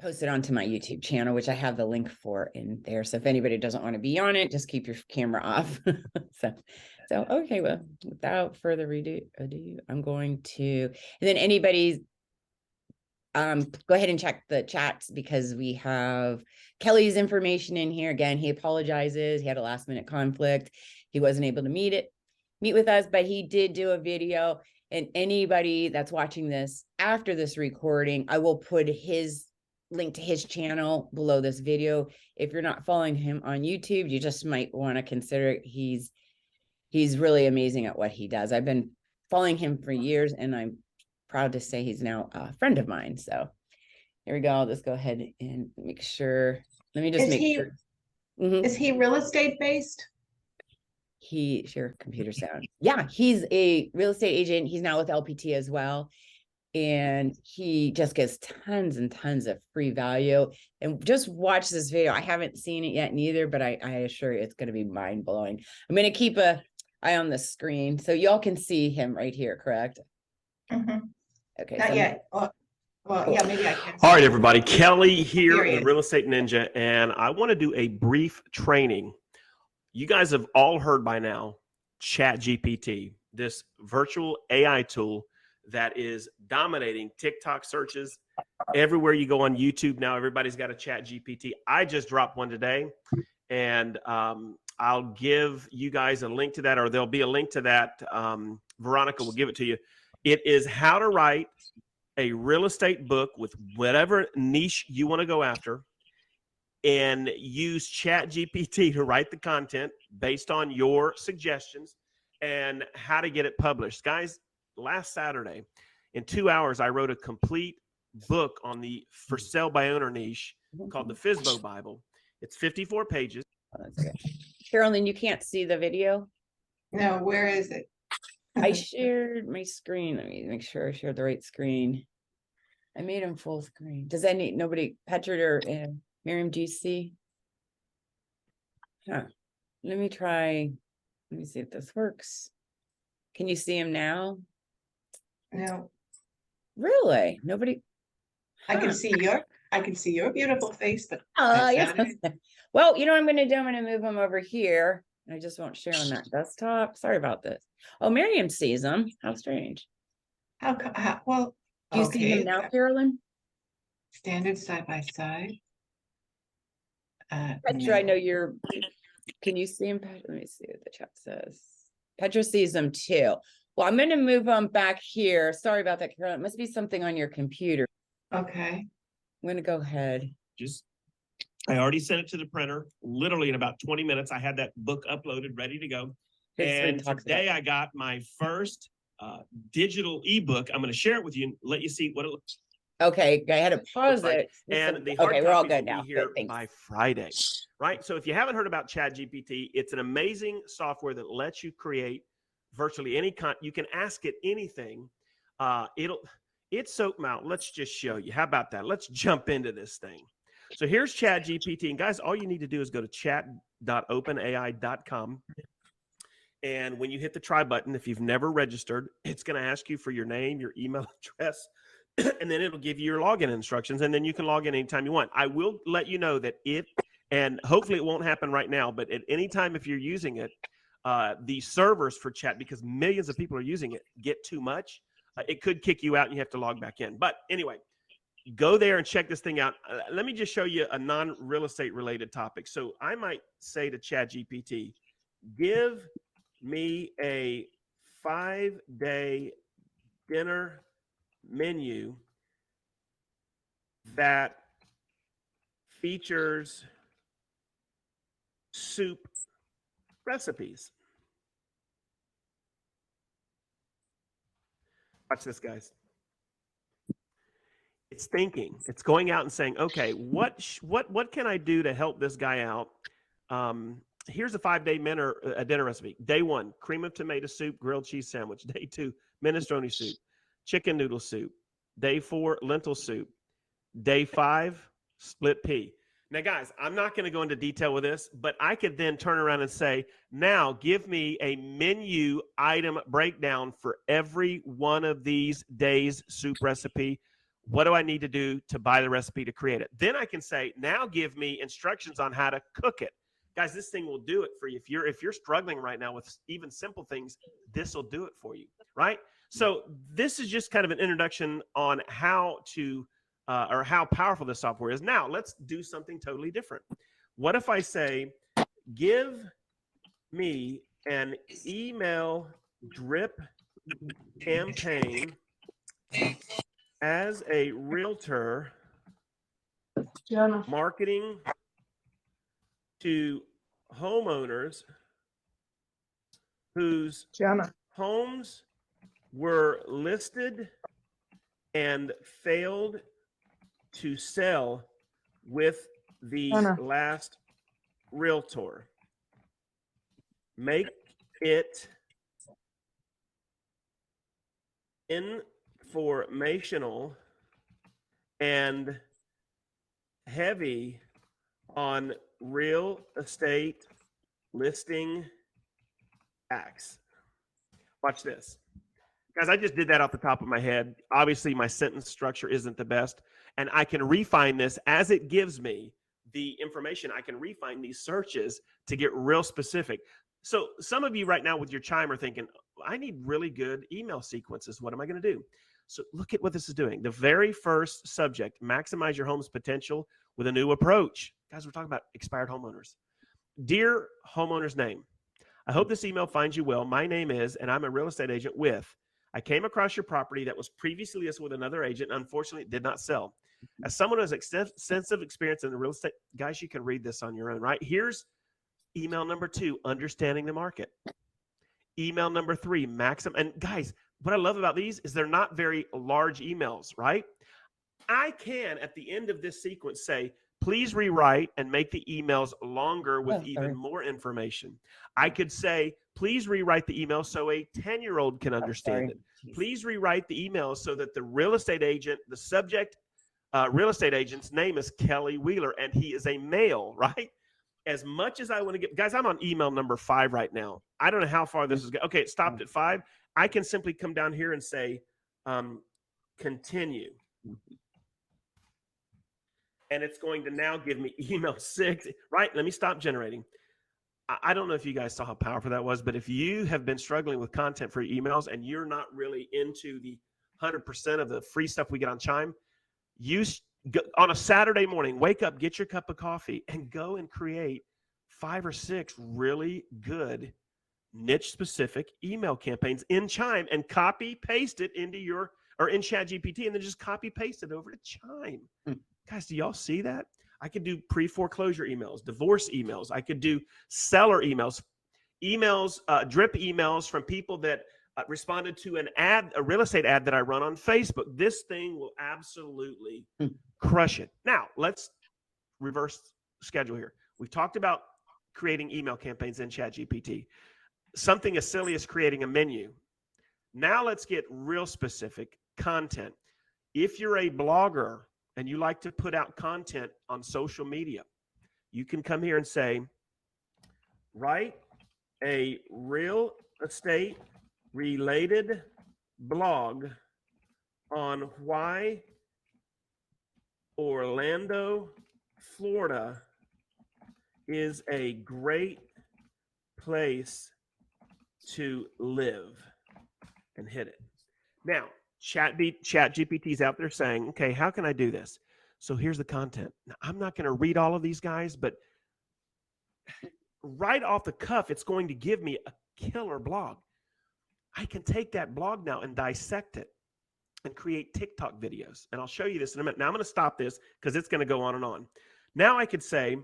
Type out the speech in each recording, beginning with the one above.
post it onto my YouTube channel, which I have the link for in there. So if anybody doesn't want to be on it, just keep your camera off. so okay, well, without further ado, I'm going to, and then anybody's go ahead and check the chats because we have Kelly's information in here. Again, he apologizes. He had a last minute conflict. He wasn't able to meet with us, but he did do a video. And anybody that's watching this after this recording, I will put his link to his channel below this video. If you're not following him on YouTube, you just might want to consider it. He's really amazing at what he does. I've been following him for years, and I'm proud to say he's now a friend of mine. So here we go. I'll just go ahead and make sure. Let me just make sure. Is he real estate based? Sure, computer sound. Yeah, he's a real estate agent. He's now with LPT as well. And he just gets tons and tons of free value. And just watch this video. I haven't seen it yet neither, but I assure you it's going to be mind blowing. I'm going to keep an eye on the screen so y'all can see him right here, correct? Okay. Not yet. Well, yeah, maybe I can. All right, everybody. Kelly here, the Real Estate Ninja, and I want to do a brief training. You guys have all heard by now ChatGPT, this virtual AI tool that is dominating TikTok searches. Everywhere you go on YouTube now, everybody's got a ChatGPT. I just dropped one today, and I'll give you guys a link to that, or there'll be a link to that. Veronica will give it to you. It is how to write a real estate book with whatever niche you want to go after, and use ChatGPT to write the content based on your suggestions and how to get it published. Guys, last Saturday, in 2 hours, I wrote a complete book on the for sale by owner niche called the FSBO Bible. It's 54 pages. Oh, that's good. Carolyn, you can't see the video? No, where is it? I shared my screen. Let me make sure I shared the right screen. I made him full screen. Does nobody, Patrick or Miriam, do you see? Huh. Let me see if this works. Can you see him now? No. Really? Nobody? I can see your beautiful face, but yes. Well, you know what I'm going to do? I'm going to move him over here. I just won't share on that desktop. Sorry about this. Oh, Miriam sees him. How strange. Well, do you see him now, Carolyn? Standard side by side. Petra, I know you're. Can you see him? Let me see what the chat says. Petra sees him too. Well, I'm going to move him back here. Sorry about that, Carolyn. It must be something on your computer. Okay. I'm going to go ahead. I already sent it to the printer. Literally in about 20 minutes, I had that book uploaded, ready to go. And today I got my first digital ebook. I'm going to share it with you and let you see what it looks like. Okay, I had to pause it. And the hard we're all good now. Here by Friday, right? So if you haven't heard about ChatGPT, it's an amazing software that lets you create virtually any you can ask it anything. It's so out. Let's just show you. How about that? Let's jump into this thing. So here's ChatGPT, and guys, all you need to do is go to chat.openai.com. And when you hit the try button, if you've never registered, it's going to ask you for your name, your email address, and then it'll give you your login instructions, and then you can log in anytime you want. I will let you know that and hopefully it won't happen right now, but at any time if you're using it, the servers for chat, because millions of people are using it, get too much. It could kick you out and you have to log back in. But anyway, go there and check this thing out. Let me just show you a non-real estate related topic. So I might say to ChatGPT, give me a 5-day dinner menu that features soup recipes. Watch this, guys. It's thinking. It's going out and saying, okay, what can I do to help this guy out? Here's a 5-day dinner recipe. Day 1, cream of tomato soup, grilled cheese sandwich. Day 2, minestrone soup, chicken noodle soup. Day 4, lentil soup. Day 5, split pea. Now, guys, I'm not going to go into detail with this, but I could then turn around and say, now give me a menu item breakdown for every one of these days' soup recipe What do I need to do to buy the recipe to create it? Then I can say, now give me instructions on how to cook it. Guys, this thing will do it for you. If you're struggling right now with even simple things, this will do it for you, right? So this is just kind of an introduction on how to or how powerful this software is. Now let's do something totally different. What if I say, give me an email drip campaign as a realtor marketing to homeowners whose homes were listed and failed to sell with the last realtor. Make it informational and heavy on real estate listing acts. Watch this. Guys, I just did that off the top of my head. Obviously, my sentence structure isn't the best, and I can refine this as it gives me the information. I can refine these searches to get real specific. So some of you right now with your chime are thinking, I need really good email sequences. What am I going to do? So look at what this is doing. The very first subject, maximize your home's potential with a new approach. Guys, we're talking about expired homeowners. Dear homeowner's name, I hope this email finds you well. My name is, and I'm a real estate agent with, I came across your property that was previously listed with another agent. Unfortunately, it did not sell. As someone who has extensive experience in the real estate, guys, you can read this on your own, right? Here's email number 2, understanding the market. Email number 3, maximum. And guys, what I love about these is they're not very large emails, right? I can, at the end of this sequence, say, please rewrite and make the emails longer with even more information. I could say, please rewrite the email so a 10-year-old can understand it. Please rewrite the email so that the real estate agent, the subject real estate agent's name is Kelly Wheeler, and he is a male, right? As much as I want to get, guys, I'm on email number 5 right now. I don't know how far this is going. Okay, it stopped at 5. I can simply come down here and say, continue. And it's going to now give me email 6, right? Let me stop generating. I don't know if you guys saw how powerful that was, but if you have been struggling with content for your emails and you're not really into the 100% of the free stuff we get on Chime, on a Saturday morning, wake up, get your cup of coffee, and go and create 5 or 6 really good niche-specific email campaigns in Chime and copy paste it into your, or in ChatGPT, and then just copy paste it over to Chime. Guys, do y'all see that? I could do pre-foreclosure emails, divorce emails. I could do seller emails, drip emails from people that responded to an ad, a real estate ad that I run on Facebook. This thing will absolutely crush it. Now, let's reverse schedule here. We've talked about creating email campaigns in ChatGPT. Something as silly as creating a menu. Now let's get real specific content. If you're a blogger and you like to put out content on social media, you can come here and say, write a real estate related blog on why Orlando, Florida is a great place to live, and hit it. Now, ChatGPT is out there saying, okay, how can I do this? So here's the content. Now, I'm not going to read all of these guys, but right off the cuff, it's going to give me a killer blog. I can take that blog now and dissect it and create TikTok videos. And I'll show you this in a minute. Now I'm going to stop this because it's going to go on and on. Now I could say,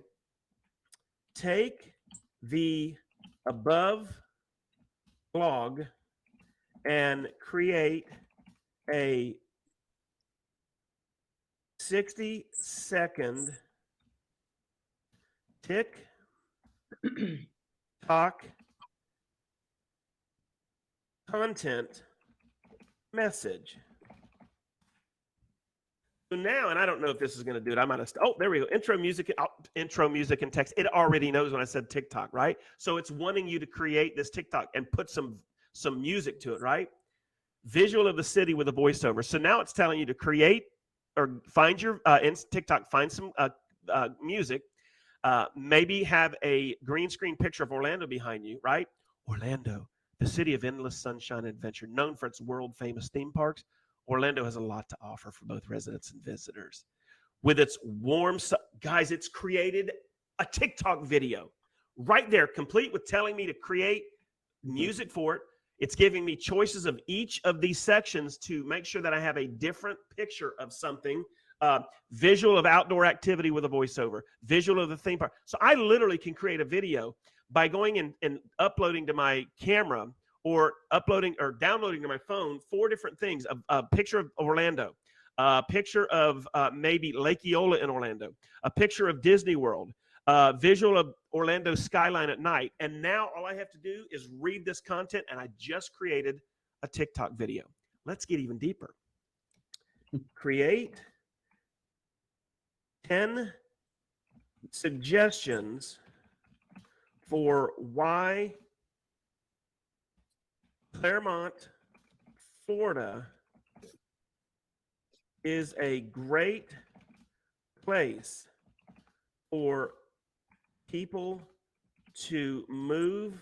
take the above blog and create a 60-second TikTok content message. So now, and I don't know if this is going to do it. I might have. Oh, there we go. Intro music and text. It already knows when I said TikTok, right? So it's wanting you to create this TikTok and put some music to it, right? Visual of the city with a voiceover. So now it's telling you to create or find your in TikTok, find some music, maybe have a green screen picture of Orlando behind you, right? Orlando, the city of endless sunshine and adventure, known for its world famous theme parks. Orlando has a lot to offer for both residents and visitors. With its warm, guys, it's created a TikTok video right there, complete with telling me to create music for it. It's giving me choices of each of these sections to make sure that I have a different picture of something, visual of outdoor activity with a voiceover, visual of the theme park. So I literally can create a video by going and uploading to my camera, or uploading or downloading to my phone 4 different things: a picture of Orlando, a picture of maybe Lake Eola in Orlando, a picture of Disney World, visual of Orlando skyline at night. And now all I have to do is read this content, and I just created a TikTok video. Let's get even deeper. Create 10 suggestions for why Claremont, Florida is a great place for people to move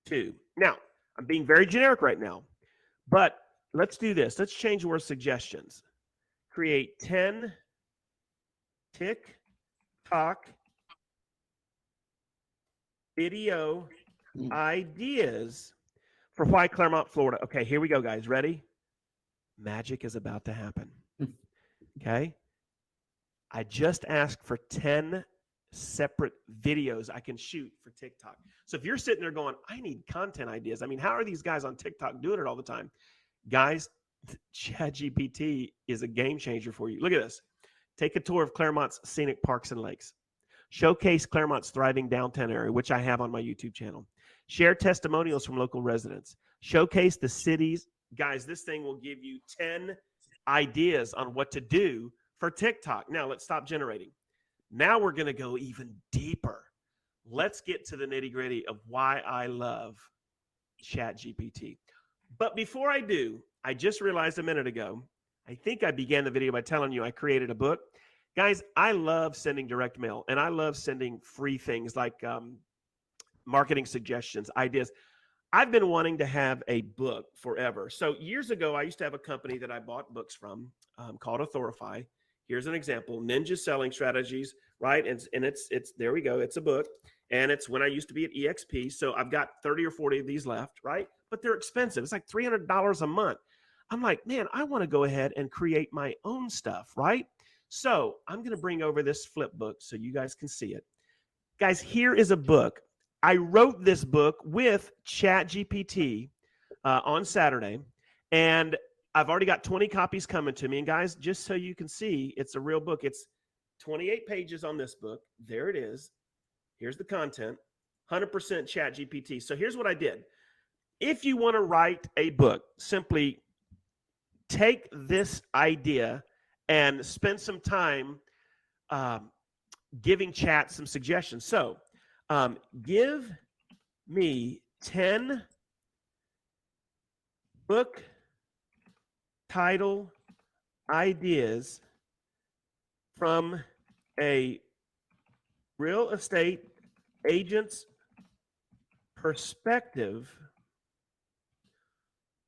to. Now, I'm being very generic right now, but let's do this. Let's change the word suggestions. Create 10 TikTok video ideas for why Claremont, Florida. Okay, here we go, guys. Ready? Magic is about to happen. Okay? I just asked for 10 separate videos I can shoot for TikTok. So if you're sitting there going, I need content ideas. I mean, how are these guys on TikTok doing it all the time? Guys, ChatGPT is a game changer for you. Look at this. Take a tour of Claremont's scenic parks and lakes. Showcase Claremont's thriving downtown area, which I have on my YouTube channel. Share testimonials from local residents. Showcase the cities. Guys, this thing will give you 10 ideas on what to do for TikTok. Now, let's stop generating. Now we're going to go even deeper. Let's get to the nitty-gritty of why I love ChatGPT. But before I do, I just realized a minute ago, I think I began the video by telling you I created a book. Guys, I love sending direct mail, and I love sending free things like marketing suggestions, ideas. I've been wanting to have a book forever. So years ago, I used to have a company that I bought books from called Authorify. Here's an example: Ninja Selling Strategies, right? And it's there we go. It's a book, and it's when I used to be at EXP. So I've got 30 or 40 of these left, right? But they're expensive. It's like $300 a month. I'm like, man, I want to go ahead and create my own stuff, right? So I'm going to bring over this flip book so you guys can see it. Guys, here is a book. I wrote this book with ChatGPT on Saturday, and I've already got 20 copies coming to me. And guys, just so you can see, it's a real book. It's 28 pages on this book. There it is. Here's the content, 100% ChatGPT. So here's what I did. If you want to write a book, simply take this idea and spend some time giving chat some suggestions. So give me 10 book title ideas from a real estate agent's perspective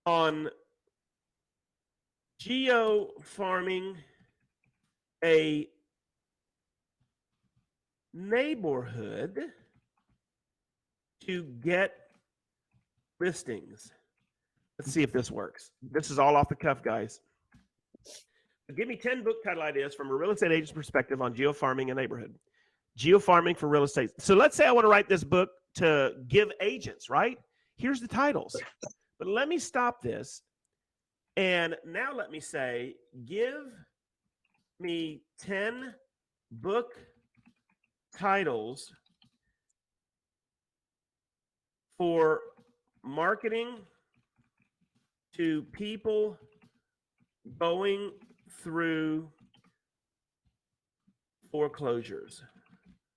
on geo farming a neighborhood to get listings. Let's see if this works. This is all off the cuff, guys. Give me 10 book title ideas from a real estate agent's perspective on geo farming a neighborhood. Geo farming for real estate. So let's say I want to write this book to give agents, right? Here's the titles. But let me stop this. And now let me say, give me 10 book titles for marketing to people going through foreclosures.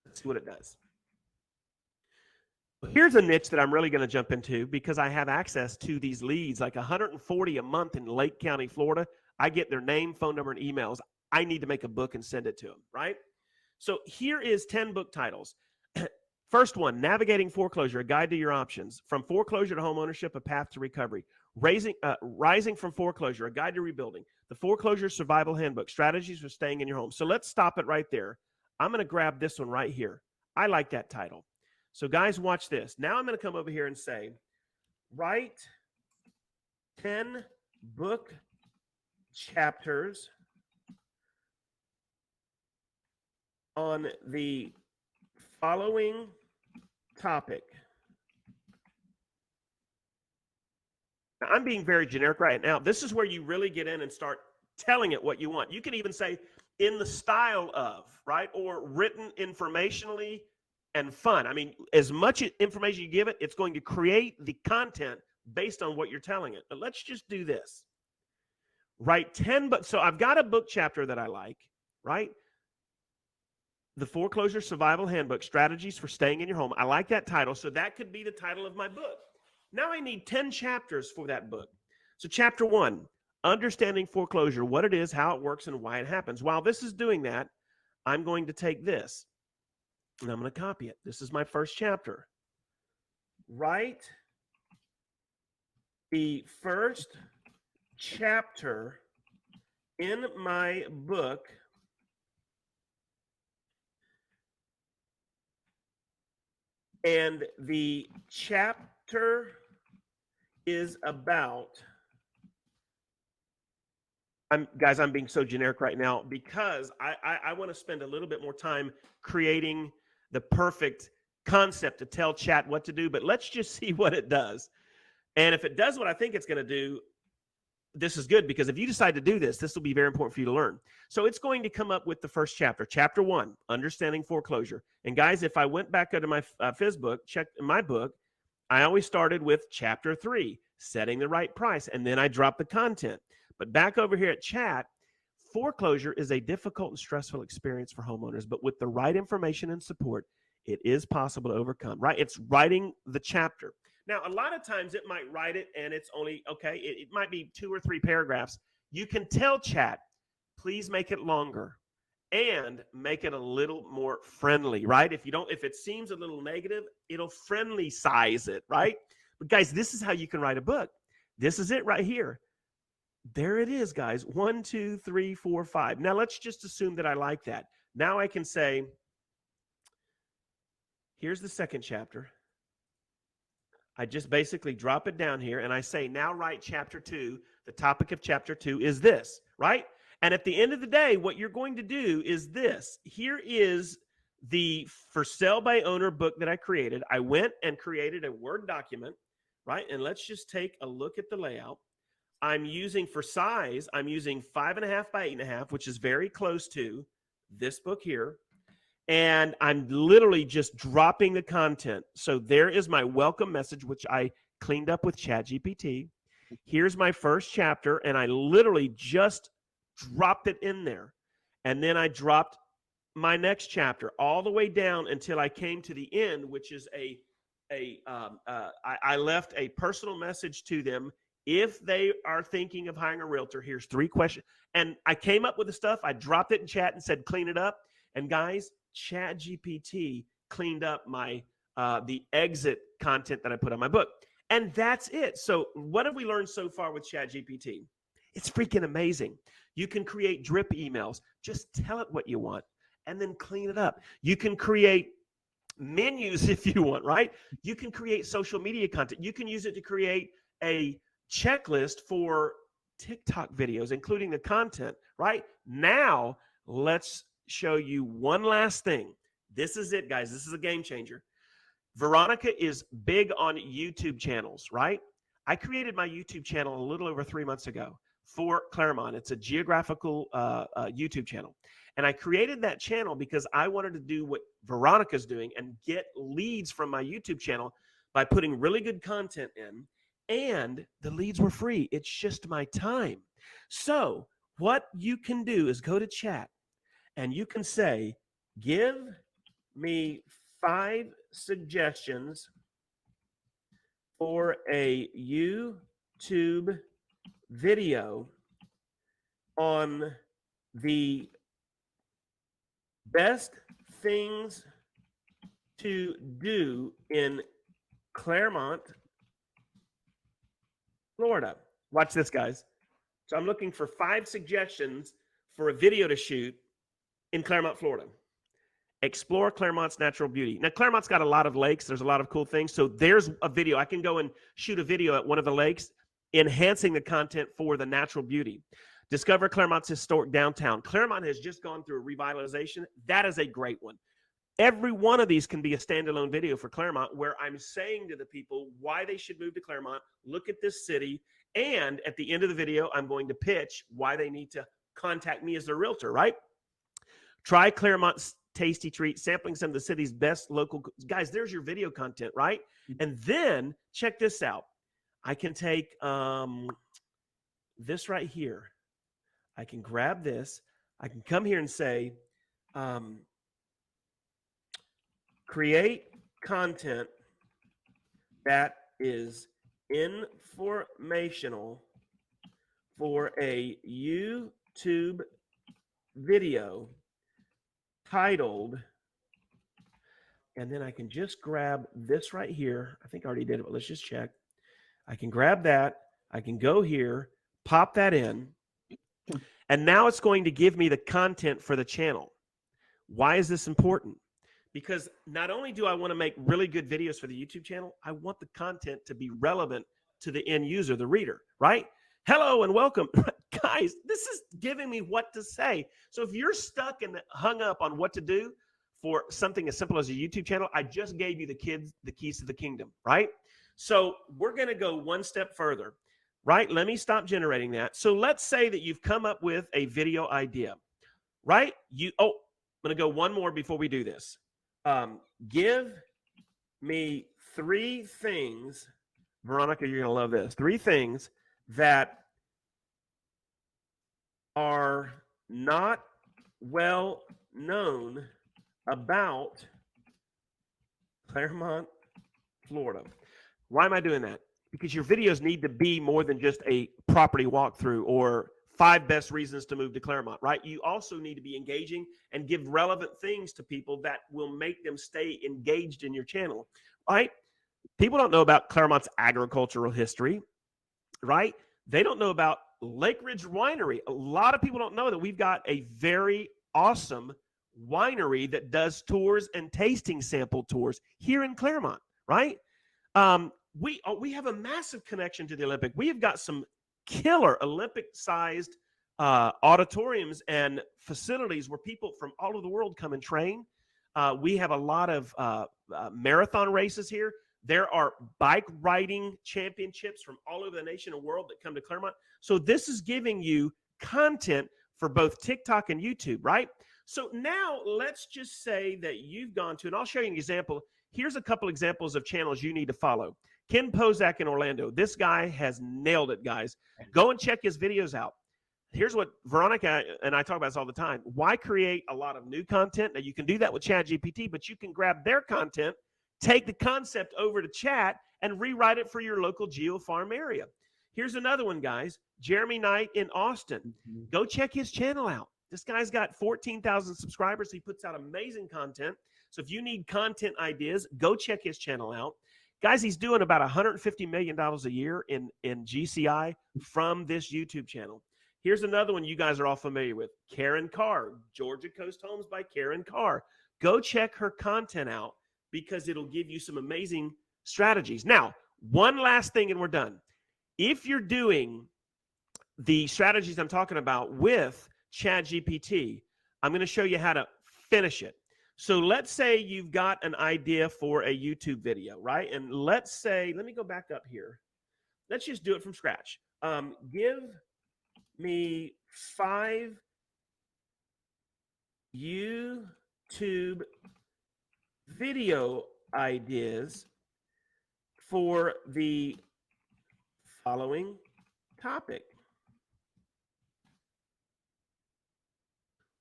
Let's see what it does. Here's a niche that I'm really going to jump into because I have access to these leads, like 140 a month in Lake County, Florida. I get their name, phone number, and emails. I need to make a book and send it to them, right? So here is 10 book titles. First one, Navigating Foreclosure, A Guide to Your Options. From Foreclosure to Homeownership, A Path to Recovery. Rising from Foreclosure, A Guide to Rebuilding. The Foreclosure Survival Handbook, Strategies for Staying in Your Home. So let's stop it right there. I'm going to grab this one right here. I like that title. So guys, watch this. Now I'm going to come over here and say, write 10 book chapters on the following topic. Now, I'm being very generic right now. This is where you really get in and start telling it what you want. You can even say in the style of, right? Or written informationally and fun. I mean, as much information you give it, it's going to create the content based on what you're telling it. But let's just do this. Write 10 books. So I've got a book chapter that I like, right? The Foreclosure Survival Handbook, Strategies for Staying in Your Home. I like that title. So that could be the title of my book. Now I need 10 chapters for that book. So chapter 1, Understanding Foreclosure, what it is, how it works, and why it happens. While this is doing that, I'm going to take this and I'm going to copy it. This is my first chapter. Write the first chapter in my book and the chapter is about, guys, I'm being so generic right now because I want to spend a little bit more time creating the perfect concept to tell chat what to do, but let's just see what it does. And if it does what I think it's going to do, this is good, because if you decide to do this, this will be very important for you to learn. So it's going to come up with the first chapter, chapter 1, Understanding Foreclosure. And guys, if I went back into my Fizz book, check my book, I always started with chapter 3, Setting the Right Price, and then I dropped the content. But back over here at chat, foreclosure is a difficult and stressful experience for homeowners, but with the right information and support, it is possible to overcome, right? It's writing the chapter. Now, a lot of times it might write it and it's only, okay, it might be 2 or 3 paragraphs. You can tell chat, please make it longer and make it a little more friendly, right? If it seems a little negative, it'll friendly size it, right? But guys, this is how you can write a book. This is it right here. There it is, guys. 1, 2, 3, 4, 5. Now let's just assume that I like that. Now I can say, here's the second chapter. I just basically drop it down here and I say, now write chapter 2. The topic of chapter 2 is this, right? And at the end of the day, what you're going to do is this. Here is the For Sale by Owner book that I created. I went and created a Word document, right? And let's just take a look at the layout. I'm using, for size, I'm using 5.5 by 8.5, which is very close to this book here. And I'm literally just dropping the content. So there is my welcome message, which I cleaned up with ChatGPT. Here's my first chapter, and I literally just dropped it in there. And then I dropped my next chapter all the way down until I came to the end, which is I left a personal message to them. If they are thinking of hiring a realtor, here's 3 questions. And I came up with the stuff. I dropped it in chat and said, clean it up. And guys, ChatGPT cleaned up my the exit content that I put on my book. And that's it. So what have we learned so far with ChatGPT? It's freaking amazing. You can create drip emails. Just tell it what you want and then clean it up. You can create menus if you want, right? You can create social media content. You can use it to create a checklist for TikTok videos, including the content, right? Now, let's show you one last thing. This is it, guys. This is a game changer. Veronica is big on YouTube channels, right? I created my YouTube channel a little over 3 months ago for Claremont. It's a geographical YouTube channel. And I created that channel because I wanted to do what Veronica's doing and get leads from my YouTube channel by putting really good content in. And the leads were free. It's just my time. So what you can do is go to chat and you can say, give me 5 suggestions for a YouTube video on the best things to do in Claremont, Florida. Watch this, guys. So I'm looking for 5 suggestions for a video to shoot in Claremont, Florida. Explore Claremont's natural beauty. Now, Claremont's got a lot of lakes. There's a lot of cool things. So there's a video. I can go and shoot a video at one of the lakes, enhancing the content for the natural beauty. Discover Claremont's historic downtown. Claremont has just gone through a revitalization. That is a great one. Every one of these can be a standalone video for Claremont where I'm saying to the people why they should move to Claremont, look at this city, and at the end of the video, I'm going to pitch why they need to contact me as their realtor, right? Try Claremont's tasty treat, sampling some of the city's best local guys. There's your video content, right? And then check this out. I can take this right here. I can grab this. I can come here and say, create content that is informational for a YouTube video titled, and then I can just grab this right here. I think I already did it, but let's just check. I can grab that. I can go here, pop that in, and now it's going to give me the content for the channel. Why is this important? Because not only do I want to make really good videos for the YouTube channel, I want the content to be relevant to the end user, the reader, right? Hello and welcome. Guys, this is giving me what to say. So if you're stuck and hung up on what to do for something as simple as a YouTube channel, I just gave you the keys to the kingdom, right? So we're going to go one step further, right? Let me stop generating that. So let's say that you've come up with a video idea, right? I'm going to go one more before we do this. Give me 3 things, Veronica, you're going to love this. 3 things that are not well known about Claremont, Florida. Why am I doing that? Because your videos need to be more than just a property walkthrough or 5 best reasons to move to Claremont, right? You also need to be engaging and give relevant things to people that will make them stay engaged in your channel, right? People don't know about Claremont's agricultural history, right? They don't know about Lake Ridge Winery. A lot of people don't know that we've got a very awesome winery that does tours and tasting sample tours here in Claremont, right? We have a massive connection to the Olympic. We have got some killer Olympic-sized auditoriums and facilities where people from all over the world come and train. We have a lot of marathon races here. There are bike riding championships from all over the nation and world that come to Claremont. So this is giving you content for both TikTok and YouTube, right? So now let's just say that you've gone to, and I'll show you an example. Here's a couple examples of channels you need to follow. Ken Pozak in Orlando. This guy has nailed it, guys. Go and check his videos out. Here's what Veronica and I talk about this all the time. Why create a lot of new content? Now, you can do that with ChatGPT, but you can grab their content, take the concept over to Chat, and rewrite it for your local geofarm area. Here's another one, guys. Jeremy Knight in Austin. Go check his channel out. This guy's got 14,000 subscribers. He puts out amazing content. So if you need content ideas, go check his channel out. Guys, he's doing about $150 million a year in GCI from this YouTube channel. Here's another one you guys are all familiar with. Karen Carr, Georgia Coast Homes by Karen Carr. Go check her content out because it'll give you some amazing strategies. Now, one last thing and we're done. If you're doing the strategies I'm talking about with ChatGPT, I'm going to show you how to finish it. So let's say you've got an idea for a YouTube video, right? And let's say, let me go back up here. Let's just do it from scratch. Give me 5 YouTube video ideas for the following topic.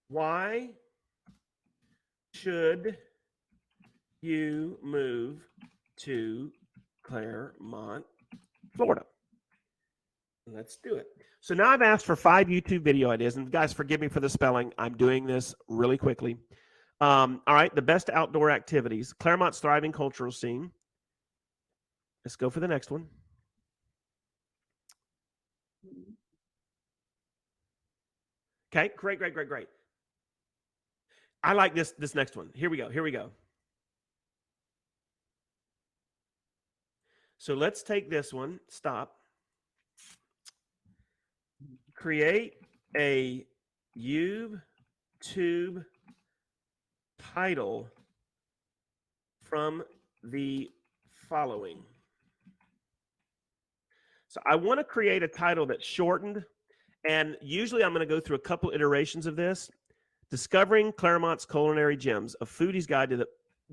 Why should you move to Claremont, Florida? Let's do it. So now I've asked for 5 YouTube video ideas, and guys, forgive me for the spelling. I'm doing this really quickly. All right, the best outdoor activities. Claremont's thriving cultural scene. Let's go for the next one. Okay, great. I like this next one. Here we go. So let's take this one. Stop. Create a YouTube title from the following. So I want to create a title that's shortened, and usually I'm going to go through a couple iterations of this. Discovering Claremont's Culinary Gems, a foodie's guide to the,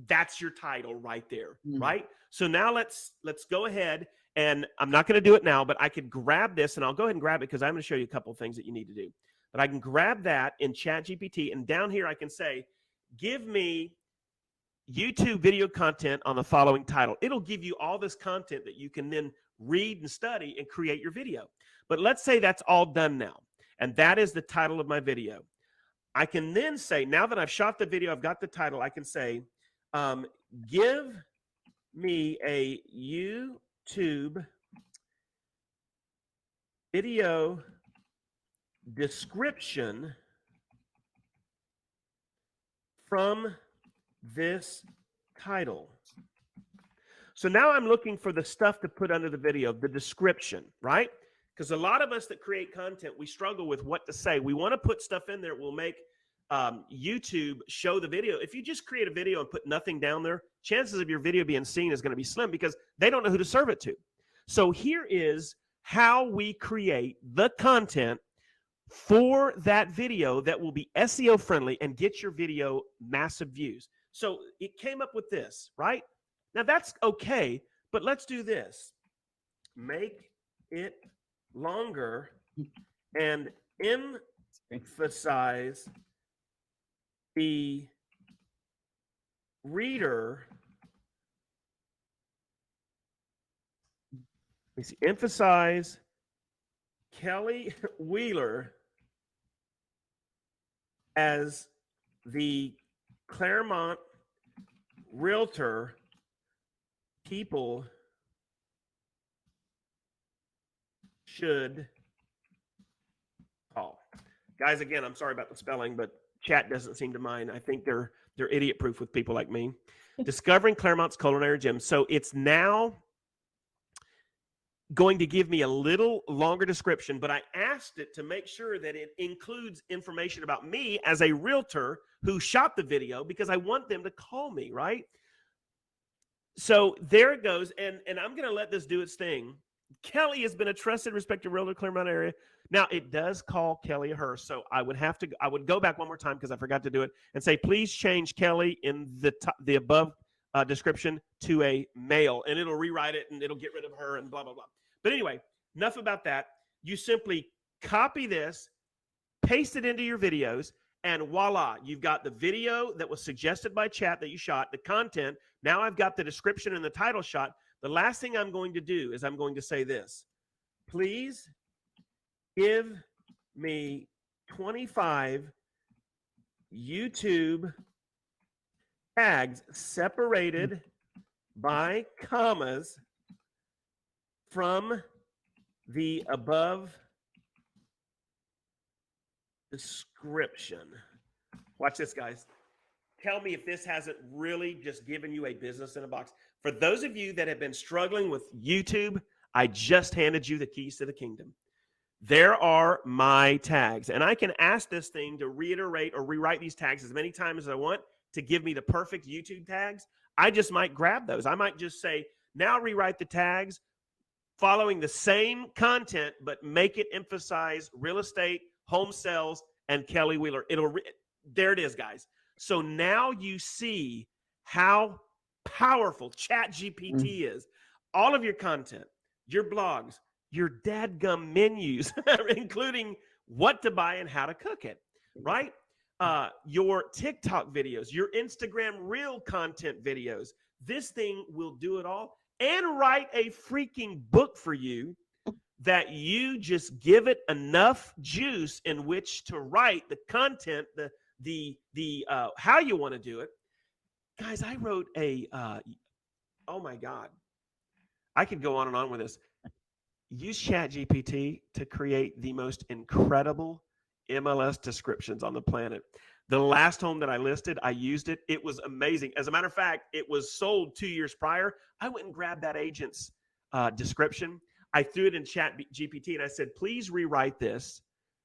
that's your title right there, right? So now let's go ahead, and I'm not going to do it now, but I could grab this, and I'll go ahead and grab it because I'm going to show you a couple of things that you need to do. But I can grab that in ChatGPT, and down here I can say, give me YouTube video content on the following title. It'll give you all this content that you can then read and study and create your video. But let's say that's all done now, and that is the title of my video. I can then say, now that I've shot the video, I've got the title, I can say, give me a YouTube video description from this title. So now I'm looking for the stuff to put under the video, the description, right? Because a lot of us that create content, we struggle with what to say. We want to put stuff in there that will make YouTube show the video. If you just create a video and put nothing down there, chances of your video being seen is going to be slim because they don't know who to serve it to. So here is how we create the content for that video that will be SEO friendly and get your video massive views. So it came up with this, right? Now that's okay, but let's do this. Make it longer and emphasize the reader. Emphasize Kelly Wheeler as the Claremont realtor people should call. Guys, again, I'm sorry about the spelling, but chat doesn't seem to mind. I think they're idiot proof with people like me. Discovering Claremont's Culinary Gems. So it's now going to give me a little longer description, but I asked it to make sure that it includes information about me as a realtor who shot the video because I want them to call me, right? So there it goes, and I'm going to let this do its thing. Kelly has been a trusted, respected realtor in Claremont area. Now it does call Kelly a her, so I would go back one more time because I forgot to do it and say, please change Kelly in the above description to a male, and it'll rewrite it and it'll get rid of her and blah blah blah. But anyway, enough about that. You simply copy this, paste it into your videos, and voila, you've got the video that was suggested by chat that you shot, the content. Now I've got the description and the title shot. The last thing I'm going to do is I'm going to say this. Please give me 25 YouTube tags separated by commas from the above description. Watch this, guys. Tell me if this hasn't really just given you a business in a box. For those of you that have been struggling with YouTube, I just handed you the keys to the kingdom. There are my tags, and I can ask this thing to reiterate or rewrite these tags as many times as I want to give me the perfect YouTube tags. I just might grab those. I might just say, now rewrite the tags following the same content, but make it emphasize real estate, home sales, and Kelly Wheeler. There it is, guys. So now you see how powerful ChatGPT is. All of your content, your blogs, your dadgum menus, including what to buy and how to cook it, right? Your TikTok videos, your Instagram reel content videos. This thing will do it all and write a freaking book for you that you just give it enough juice in which to write the content, the how you want to do it. Guys, I wrote a oh my God, I could go on and on with this. Use ChatGPT to create the most incredible MLS descriptions on the planet. The last home that I listed, I used it. It was amazing. As a matter of fact, it was sold 2 years prior. I went and grabbed that agent's description. I threw it in ChatGPT and I said, please rewrite this,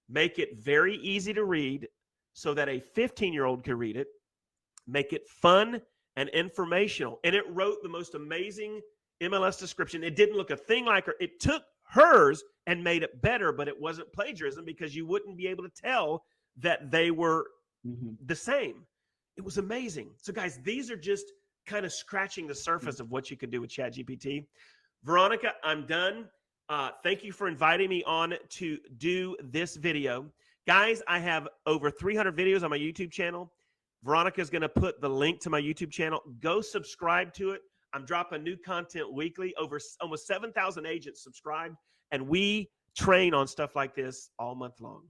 make it very easy to read so that a 15-year-old could read it, make it fun and informational. And it wrote the most amazing MLS description. It didn't look a thing like her. It took hers and made it better, but it wasn't plagiarism because you wouldn't be able to tell that they were the same. It was amazing. So guys, these are just kind of scratching the surface of what you can do with ChatGPT. Veronica, I'm done. Thank you for inviting me on to do this video. Guys, I have over 300 videos on my YouTube channel. Veronica is going to put the link to my YouTube channel. Go subscribe to it. I'm dropping new content weekly. Over almost 7,000 agents subscribed, and we train on stuff like this all month long.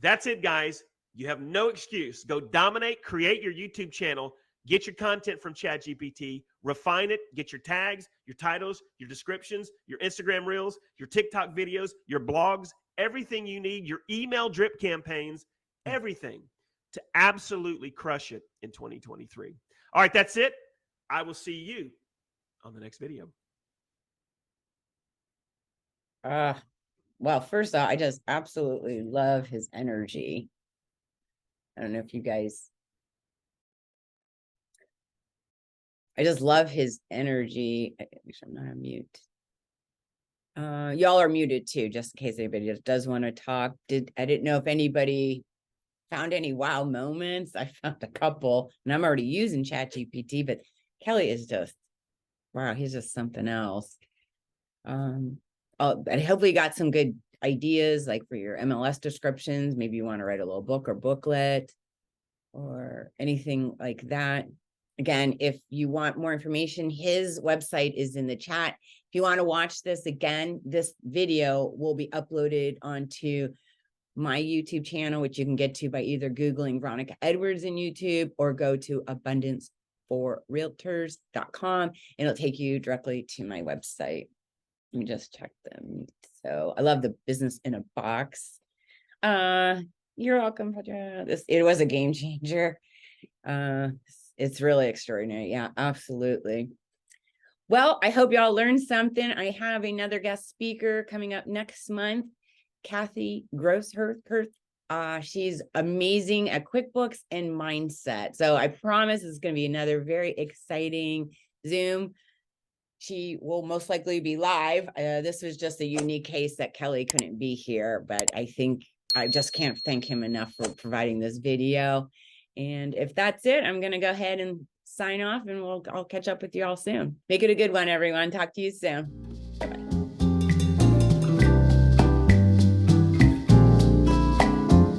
That's it, guys. You have no excuse. Go dominate, create your YouTube channel, get your content from ChatGPT, refine it, get your tags, your titles, your descriptions, your Instagram reels, your TikTok videos, your blogs, everything you need, your email drip campaigns, everything to absolutely crush it in 2023. All right, that's it. I will see you on the next video. Well, first off, I just absolutely love his energy. I don't know if you guys, I just love his energy. Make sure I'm not on mute. Y'all are muted too, just in case anybody just does want to talk. I didn't know if anybody found any wow moments. I found a couple, and I'm already using ChatGPT, but Kelly is just, wow, he's just something else. And hopefully you got some good ideas, like for your MLS descriptions. Maybe you want to write a little book or booklet or anything like that. Again, if you want more information, his website is in the chat. If you want to watch this again, this video will be uploaded onto my YouTube channel, which you can get to by either Googling Veronica Edwards in YouTube or go to abundanceforrealtors.com, and it'll take you directly to my website. Let me just check them. So I love the business in a box. You're welcome, Pedro. It was a game changer. It's really extraordinary. Yeah, absolutely. Well, I hope y'all learned something. I have another guest speaker coming up next month, Kathy Grosshurst. She's amazing at QuickBooks and mindset. So I promise it's going to be another very exciting Zoom. She will most likely be live. This was just a unique case that Kelly couldn't be here, but I think I just can't thank him enough for providing this video. And if that's it, I'm going to go ahead and sign off, and I'll catch up with you all soon. Make it a good one, everyone. Talk to you soon.